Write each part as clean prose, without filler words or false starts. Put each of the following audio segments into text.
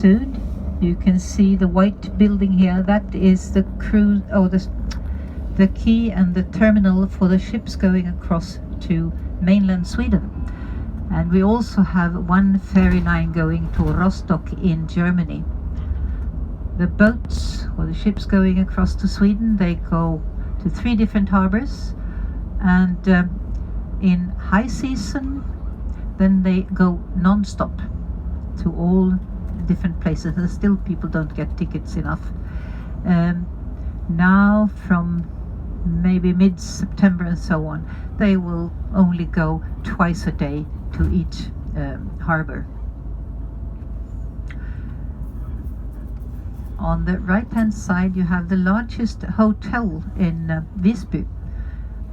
Soon you can see the white building here. That is the cruise, or the quay and the terminal for the ships going across to mainland Sweden. And we also have one ferry line going to Rostock in Germany. The boats or the ships going across to Sweden, they go to 3 different harbors, and in high season then they go non-stop to all different places, and still people don't get tickets enough. Now from maybe mid-September and so on, they will only go twice a day to each harbor. On the right hand side you have the largest hotel in Visby.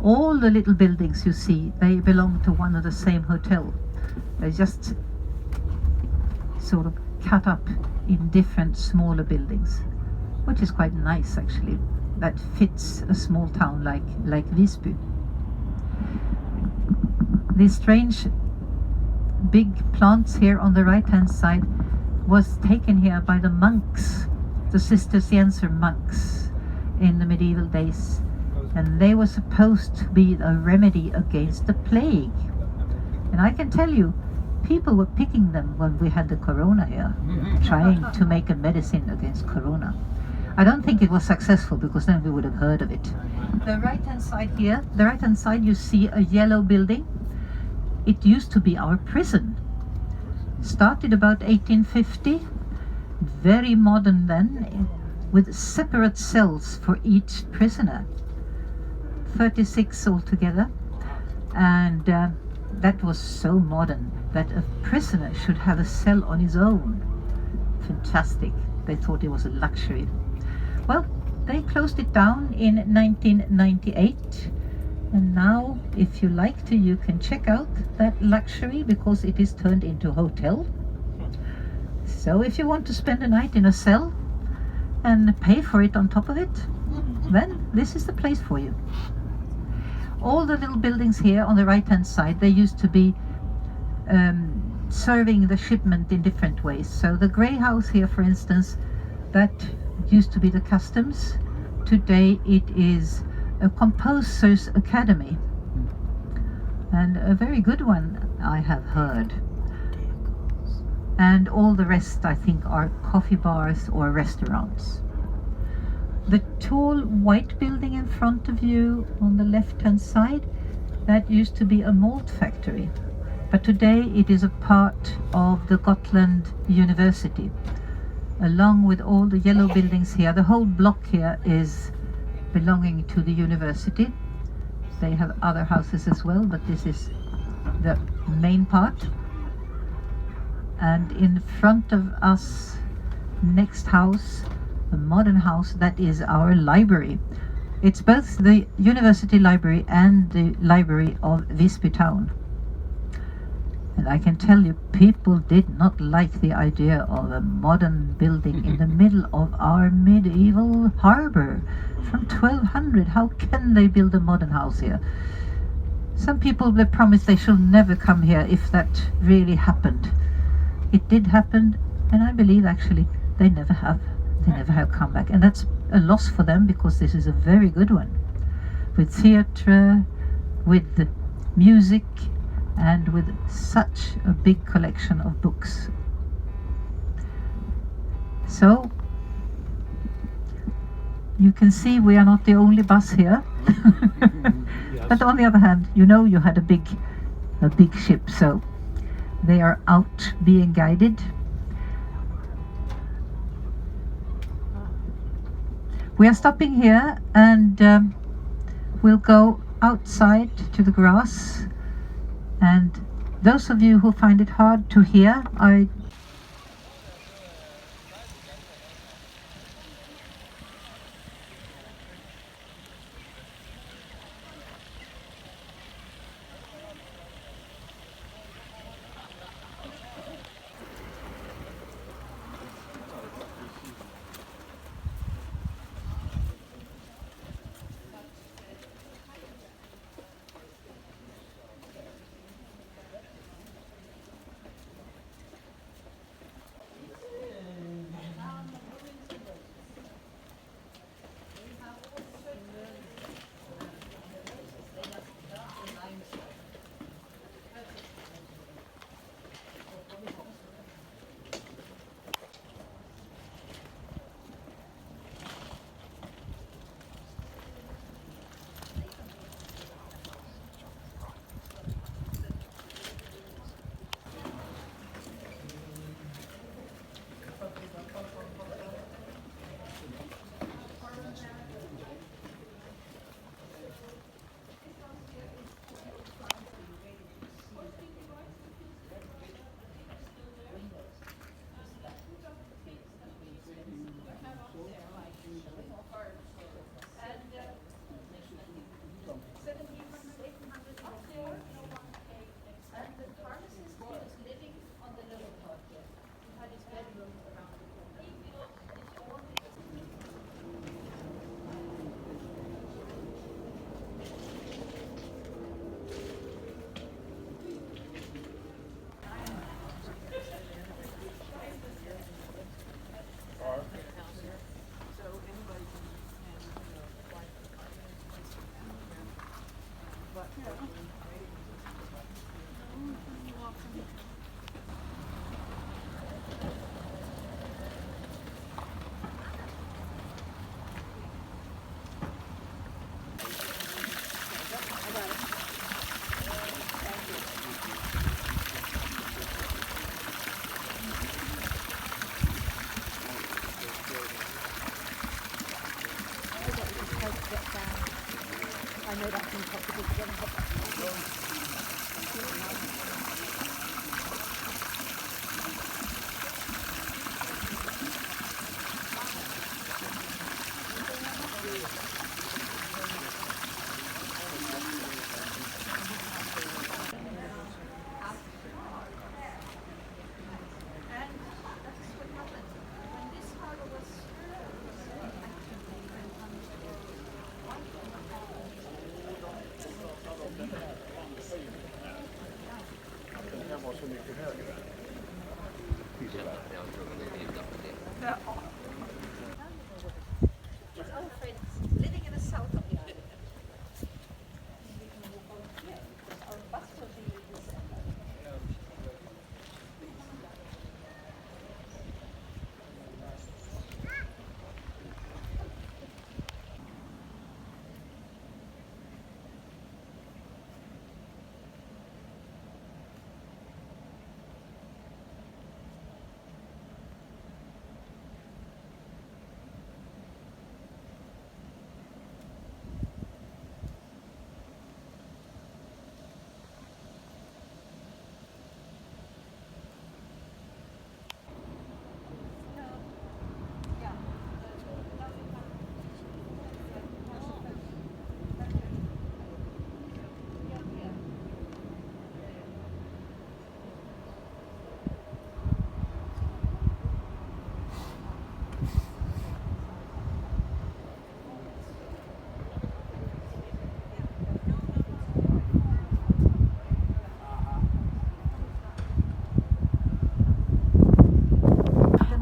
All the little buildings you see, they belong to one of the same hotel. They're just sort of cut up in different smaller buildings, which is quite nice actually. That fits a small town like Visby. These strange big plants here on the right hand side was taken here by the monks, the Cistercienser monks in the medieval days, and they were supposed to be a remedy against the plague. And I can tell you, people were picking them when we had the corona here, trying to make a medicine against corona. I don't think it was successful, because then we would have heard of it. The right hand side here, the right hand side, you see a yellow building. It used to be our prison. Started about 1850, very modern then, with separate cells for each prisoner, 36 altogether. And that was so modern that a prisoner should have a cell on his own. Fantastic. They thought it was a luxury. Well, they closed it down in 1998, and now if you like to, you can check out that luxury, because it is turned into a hotel. So if you want to spend a night in a cell and pay for it on top of it, then this is the place for you. All the little buildings here on the right hand side, they used to be serving the shipment in different ways. So the grey house here, for instance, that used to be the customs. Today it is a composer's academy, and a very good one, I have heard. And all the rest, I think, are coffee bars or restaurants. The tall white building in front of you on the left hand side, that used to be a malt factory, but today it is a part of the Gotland University, along with all the yellow buildings here. The whole block here is belonging to the university. They have other houses as well, but this is the main part. And in front of us, next house, the modern house, that is our library. It's both the university library and the library of Visby town. And I can tell you, people did not like the idea of a modern building in the middle of our medieval harbor from 1200. How can they build a modern house here? Some people, they promised they shall never come here if that really happened. It did happen, and I believe actually they never have come back, and that's a loss for them, because this is a very good one, with theatre, with music, and with such a big collection of books. So you can see we are not the only bus here. But on the other hand, you know, you had a big ship, so they are out being guided. We are stopping here, and we'll go outside to the grass. And those of you who find it hard to hear, I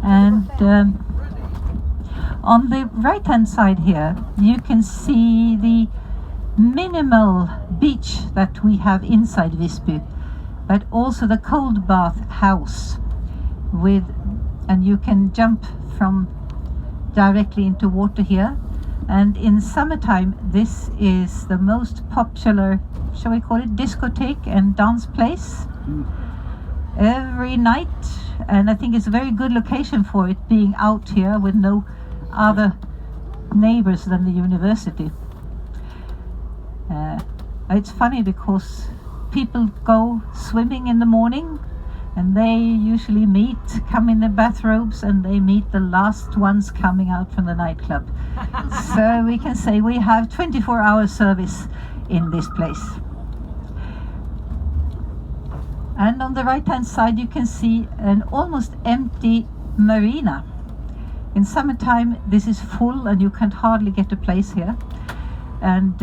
And on the right hand side here you can see the minimal beach that we have inside Visby, but also the cold bath house and you can jump from directly into water here. And in summertime this is the most popular, shall we call it, discotheque and dance place every night. And I think it's a very good location for it, being out here with no other neighbors than the university. It's funny because people go swimming in the morning and they usually come in their bathrobes, and they meet the last ones coming out from the nightclub. So we can say we have 24-hour service in this place. And on the right hand side you can see an almost empty marina. In summertime this is full and you can hardly get a place here. And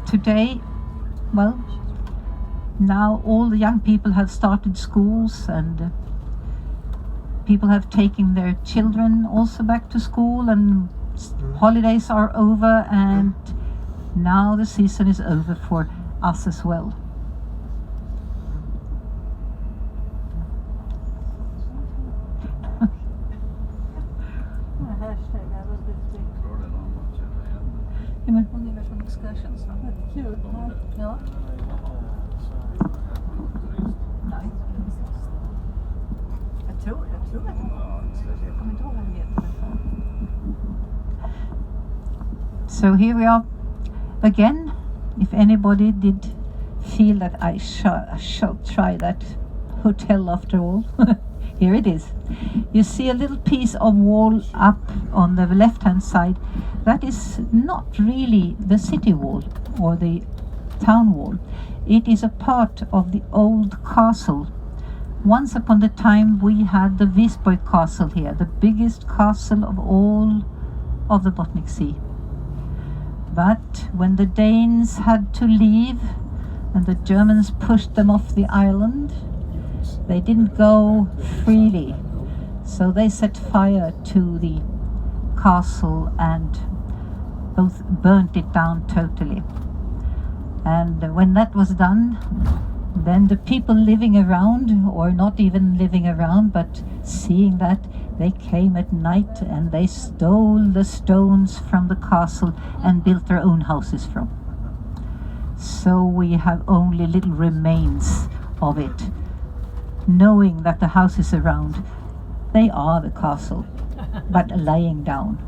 today, well, now all the young people have started schools, and people have taken their children also back to school, and holidays are over, and now the season is over for us as well. Ja, men hon är väl från Excursions, va? Kul. Ja. Nej. Jag tror att det var. Jag kommer inte ihåg vad det heter. So here we are again. If anybody did feel that I shall try that hotel after all, here it is. You see a little piece of wall up on the left hand side. That is not really the city wall or the town wall. It is a part of the old castle. Once upon a time we had the Visby castle here, the biggest castle of all of the Baltic Sea. But when the Danes had to leave and the Germans pushed them off the island, they didn't go freely. So they set fire to the castle and both burnt it down totally. And when that was done, then the people living around, or not even living around, but seeing that, they came at night and they stole the stones from the castle and built their own houses from. So we have only little remains of it, knowing that the houses around, they are the castle, but lying down.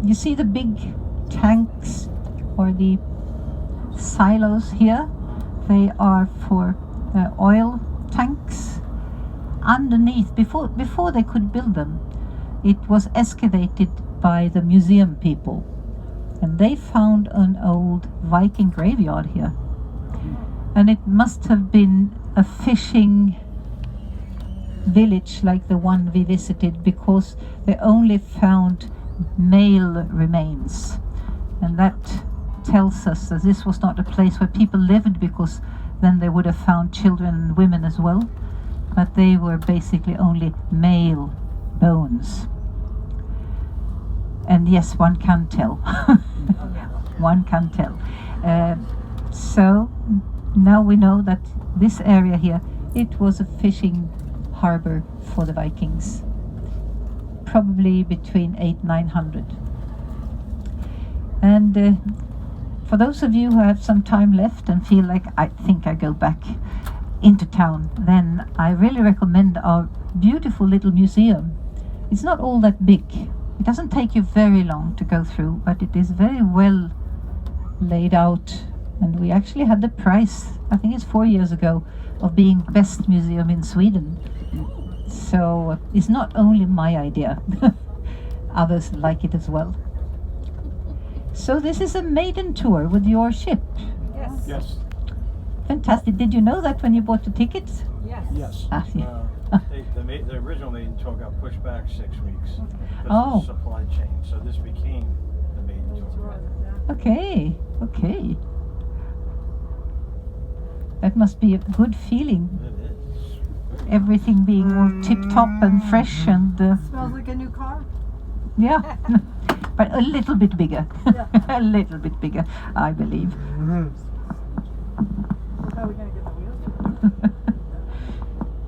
you see the big tanks or the silos here? They are for oil tanks. Underneath, before they could build them, it was excavated by the museum people, and they found an old Viking graveyard here. And it must have been a fishing village like the one we visited, because they only found male remains, and that tells us that this was not a place where people lived, because then they would have found children and women as well, but they were basically only male bones. And yes, one can tell. One can tell. So now we know that this area here, it was a fishing harbor for the Vikings, probably between 800-900. And for those of you who have some time left and feel like, I think I go back into town, then I really recommend our beautiful little museum. It's not all that big. It doesn't take you very long to go through, but it is very well laid out. And we actually had the prize, I think it's 4 years ago, of being best museum in Sweden. So it's not only my idea, others like it as well. So this is a maiden tour with your ship. Yes. Yes. Fantastic. Did you know that when you bought the tickets? Yes. Yes. Ah, yeah. The original maiden tour got pushed back 6 weeks because Oh. of the supply chain. So this became the maiden tour. Okay, okay. That must be a good feeling. It is. Everything being all tip-top and fresh and Smells like a new car. yeah, but a little bit bigger. Yeah. A little bit bigger, I believe. How are we going to get the wheels?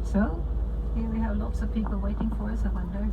So here we have lots of people waiting for us, I wonder.